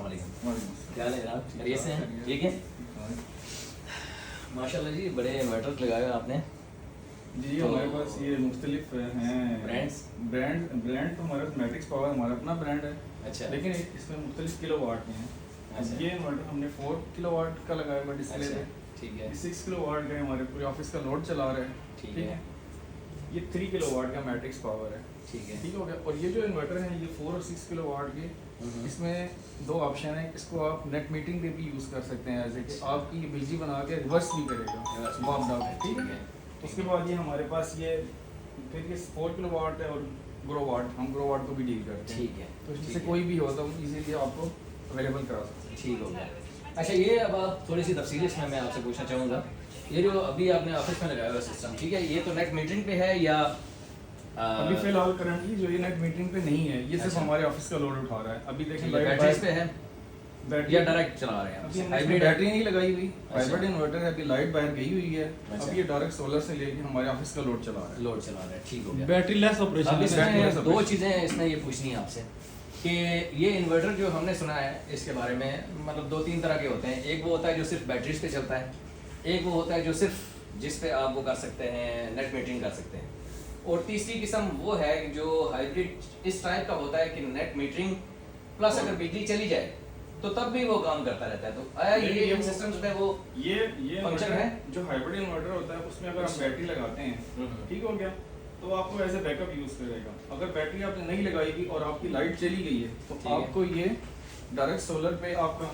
अस्सलाम वालेकुम। क्या हाल है जनाब, खैरियत से हैं? ठीक है माशाल्लाह जी, बड़े इन्वर्टर लगाए हुए आपने जी। तो हमारे पास ये मुख्तलिफ हैं ब्रांड तो हमारे मैट्रिक्स पावर हमारा अपना ब्रांड है। अच्छा। लेकिन इसमें मुख्तलिफ किलो वाट के हैं। अच्छा। ये इन्वर्टर हमने 4 किलो वाट का लगाया हुआ डिस्प्ले पे। ठीक है। 6 किलो वाट का हमारे पूरे ऑफिस का लोड चला रहा है। ठीक है। ये 3 किलो वाट का मैट्रिक्स पावर है। ठीक है। ठीक हो गया। और ये जो इन्वर्टर है ये 4 और 6 किलो वाट के, इसमें 2 ऑप्शन है। इसको आप नेट मीटिंग पे भी यूज़ कर सकते हैं, जैसे कि आपकी ये बिजली बना के रिवर्स भी करेगा वार्म डाउन। ठीक है। उसके बाद ये हमारे पास ये फिर ये 4 किलो वाट है और ग्रो वाट, हम ग्रो वाट को भी डील करते हैं। ठीक है। तो इससे कोई भी हो तो इजीली आपको अवेलेबल करा सकते हैं। ठीक हो गया। अच्छा, ये अब आप थोड़ी सी तफसील इसमें मैं आपसे पूछना चाहूँगा, ये जो अभी आपने ऑफिस में लगाया हुआ सिस्टम, ठीक है, ये तो नेट मीटरिंग पे है या अभी फिलहाल करंटली जो ये नेट मीटरिंग पे नहीं है, ये सिर्फ अच्छा। हमारे ऑफिस का लोड उठा रहा है। अभी देखें बैटरीज पे है बैटरी या डायरेक्ट चला रहे हैं? अभी हमने हाइब्रिड बैटरी नहीं लगाई हुई, अच्छा। हाइब्रिड इन्वर्टर है। अभी लाइट बाहर गई हुई है। अच्छा। अभी ये डायरेक्ट सोलर से लेके हमारे ऑफिस का लोड चला रहा है। लोड चला रहे हैं। ठीक हो गया। बैटरी लेस अब ऑपरेशन है। इसमें दो चीज़ें इसमें ये पूछनी है आपसे कि ये इन्वर्टर जो हमने सुना है इसके बारे में, मतलब 2-3 तरह के होते हैं। एक वो होता है जो सिर्फ बैटरीज पे चलता है, एक वो होता है जो सिर्फ जिस पे आप वो कर सकते हैं, नेट मीटरिंग कर सकते हैं, और तीसरी किस्म वो है जो हाइब्रिड इस टाइप का होता है कि नेट मीटरिंग प्लस अगर बिजली चली जाए तो तब भी वो काम करता रहता है। तो आया ये सिस्टम्स में वो ये फंक्शन इन्वर्टर है? जो हाइब्रिड इन्वर्टर होता है उसमें अगर हम बैटरी लगाते हैं, ठीक हो गया, तो आपको एज ए बैकअप यूज करेगा। अगर बैटरी आपने नहीं लगाई और आपकी लाइट चली गई है तो ठीक है। आपको ये डायरेक्ट सोलर पे आपका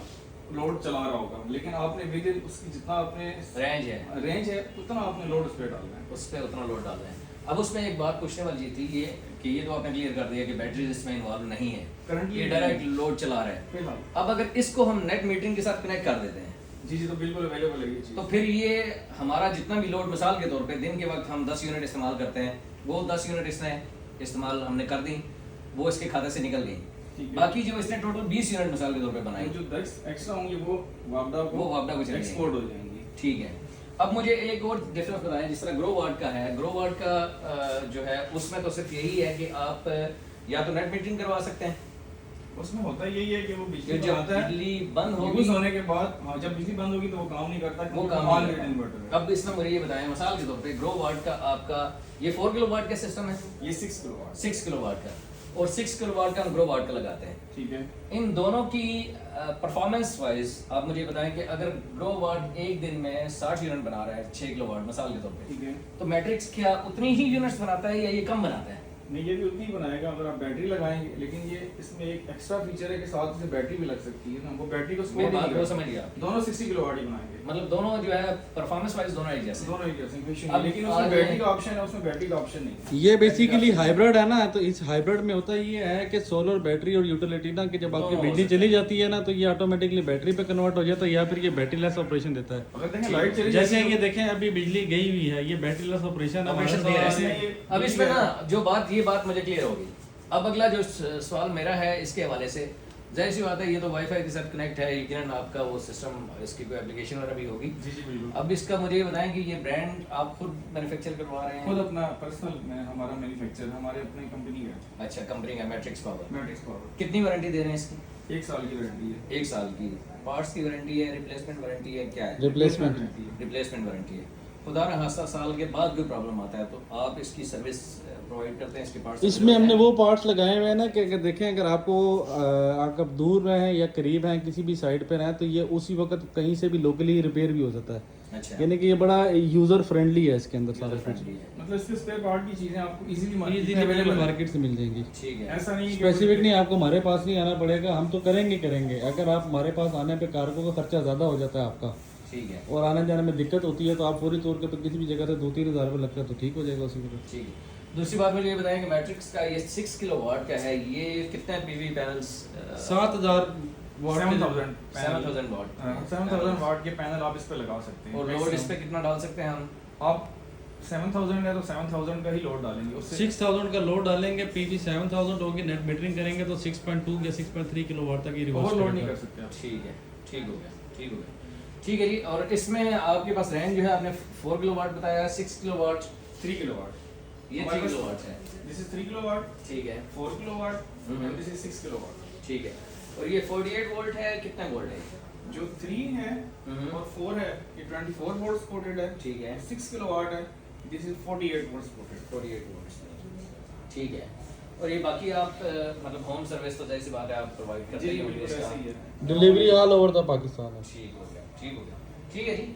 लोड चला रहा होगा, लेकिन आपने विद इन उसकी जितना आपने रेंज है उतना आपने लोड उस पर डालना है। उस पर उतना लोड डाल रहे हैं। अब उसमें एक बात पूछने वाली थी ये कि ये तो आपने क्लियर कर दिया कि बैटरीज इसमें इन्वॉल्व नहीं है, करंटली ये डायरेक्ट लोड चला रहा है। फिलहाल अब अगर इसको हम नेट मीटरिंग के साथ कनेक्ट कर देते हैं जी तो बिल्कुल अवेलेबल है ये चीज। तो फिर ये हमारा जितना भी लोड, मिसाल के तौर पे दिन के वक्त हम 10 यूनिट इस्तेमाल करते हैं, वो 10 यूनिट इसने इस्तेमाल हमने कर दी, वो इसके खाते से निकल गई। बाकी जो इसने टोटल 20 यूनिट मिसाल के तौर पे बनाई, जो 10 एक्स्ट्रा होंगे वो वापदा को चली एक्सपोर्ट हो जाएंगी। ठीक है। अब मुझे एक और डिफरेंस बताएं, जिस तरह ग्रो वाट का है, ग्रो वाट का जो है उसमें तो सिर्फ यही है कि आप या तो नेट मीटरिंग करवा सकते हैं, उसमें होता यही है कि वो बिजली जब बनाता है, बिजली बंद होगी यूज होने के बाद, हाँ, जब बिजली बंद होगी तो वो काम नहीं करता, वो काम ऑन नहीं ग्रिड करता। इन्वर्टर है। अब इसमें मुझे ये बताएं, मिसाल के तौर पे ग्रो वाट का आपका ये 4 किलो वाट का सिस्टम है, ये 6 किलो वाट 6 किलो वाट का, और 6 किलो वाट का हम ग्रो वाट का लगाते हैं। ठीक है। इन दोनों की परफॉर्मेंस वाइज आप मुझे बताएं कि अगर ग्रो वाट एक दिन में 60 यूनिट बना रहा है 6 किलो वाट मिसाल के तौर पे, ठीक है। तो मैट्रिक्स क्या उतनी ही यूनिट्स बनाता है या ये कम बनाता है? नहीं, ये भी उतनी ही बनाएगा अगर आप बैटरी लगाएंगे, लेकिन ये इसमें एक एक्स्ट्रा फीचर है कि साथ से बैटरी भी लग सकती है ना, वो बैटरी को मेरी बात को समझ गया। दोनों 60 किलो वाट ही बनाएंगे, मतलब दोनों जो है परफॉर्मेंस वाइज दोनों एक जैसे। दोनों एक जैसे कोई इशू अब नहीं, लेकिन उसमें आगे- बैटरी का ऑप्शन है, उसमें बैटरी का ऑप्शन नहीं है। ये बेसिकली हाइब्रिड है ना, तो इस हाइब्रिड में होता ये है कि सोलर बैटरी और यूटिलिटी ना, कि जब आपकी दोनों बिजली हो चली जाती है ना तो ये ऑटोमेटिकली बैटरी पे कन्वर्ट हो जाता है, या फिर ये बैटरी लेस ऑपरेशन देता है। अगर देखें लाइट चली जैसे जाती है ये देखें अभी बिजली गई हुई है, ये बैटरी लेस ऑपरेशन ऑपरेशन दे रहा है। अब इसमें ना जो बात, ये बात मुझे क्लियर होगी। अब अगला जो सवाल मेरा है इसके हवाले से, जाहिर सी बात है ये तो वाईफाई के साथ कनेक्ट है, यकीनन आपका वो सिस्टम, इसकी कोई एप्लीकेशन वगैरह भी होगी। जी जी बिल्कुल। अब इसका मुझे ये बताएं कि ये ब्रांड आप खुद मैन्युफैक्चर करवा रहे हैं? खुद अपना पर्सनल में हमारा मैन्युफैक्चर हमारे अपनी कंपनी का। अच्छा, कंपनी का मैट्रिक्स पावर। मैट्रिक्स पावर कितनी वारंटी दे रहे हैं इसकी? 1 साल की गारंटी है। 1 साल की। पार्ट्स की वारंटी है, रिप्लेसमेंट वारंटी है, क्या है? रिप्लेसमेंट रिप्लेसमेंट वारंटी है। खुदा न खास्ता साल के बाद कोई प्रॉब्लम आता है तो आप इसकी सर्विस प्रोवाइड करते हैं, इसके पार्ट्स? इसमें हमने वो पार्ट्स लगाए हुए हैं ना कि अगर देखें, अगर आपको आप दूर रहें या करीब हैं, किसी भी साइड पे रहें, तो ये उसी वक्त कहीं से भी लोकली रिपेयर भी हो जाता है। अच्छा, यानी कि ये बड़ा यूजर फ्रेंडली है, इसके अंदर सारा कुछ friendly है। मतलब इसके स्पेयर पार्ट की चीजें आपको इजीली अवेलेबल मार्केट से मिल जाएंगी। ठीक है। ऐसा नहीं स्पेसिफिक नहीं आपको हमारे पास नहीं आना पड़ेगा, हम तो करेंगे। अगर आप हमारे पास आने पे कारकों का खर्चा ज़्यादा हो जाता है आपका, ठीक है। और आने जाने में दिक्कत होती है, तो आप फौरी तौर पे किसी भी जगह से 2-3 हज़ार रुपये लगता है तो ठीक हो जाएगा उसी वक्त। ठीक है। दूसरी बात मुझे ये बताएं कि मैट्रिक्स का ये 6 किलो वाट का है, ये कितने पीवी पैनल्स? 7000 वाट 7000 वाट। 7000 वाट के पैनल आप इस पे लगा सकते हैं। और लोड इस पे कितना डाल सकते हैं हम? आप 7000 है तो 7000 का ही लोड डालेंगे, उससे 6000 का लोड डालेंगे, पीवी 7000 होगी, नेट मीटरिंग करेंगे तो 6.2 या 6.3 किलो वाट तक ही रिवर्स ओवरलोड नहीं कर सकते आप। ठीक है, ठीक हो गया। ठीक है जी। और इसमें आपके पास रेंज जो है, आपने 4 किलो वाट बताया, 6 किलो वाट, 3 किलो वाट, ये 3 किलो वाट है। दिस इज 3 किलो वाट, ठीक है। 4 kilo watt and this is 6 kilo watt. ठीक है। और ये 48 वोल्ट है, कितना वोल्ट है? जो 3 है और 4 है, ये 24 वोल्ट्स कोटेड है। ठीक है। 6 किलोवाट है, this is 48 volts coated. 48 volt, ठीक है। और ये बाकी आप मतलब होम सर्विस तो जैसी बात है आप प्रोवाइड करते जी हैं बिल्कुल ऐसे ही है। Delivery all over the Pakistan है। ठीक हो गया, ठीक हो गया, ठीक है जी।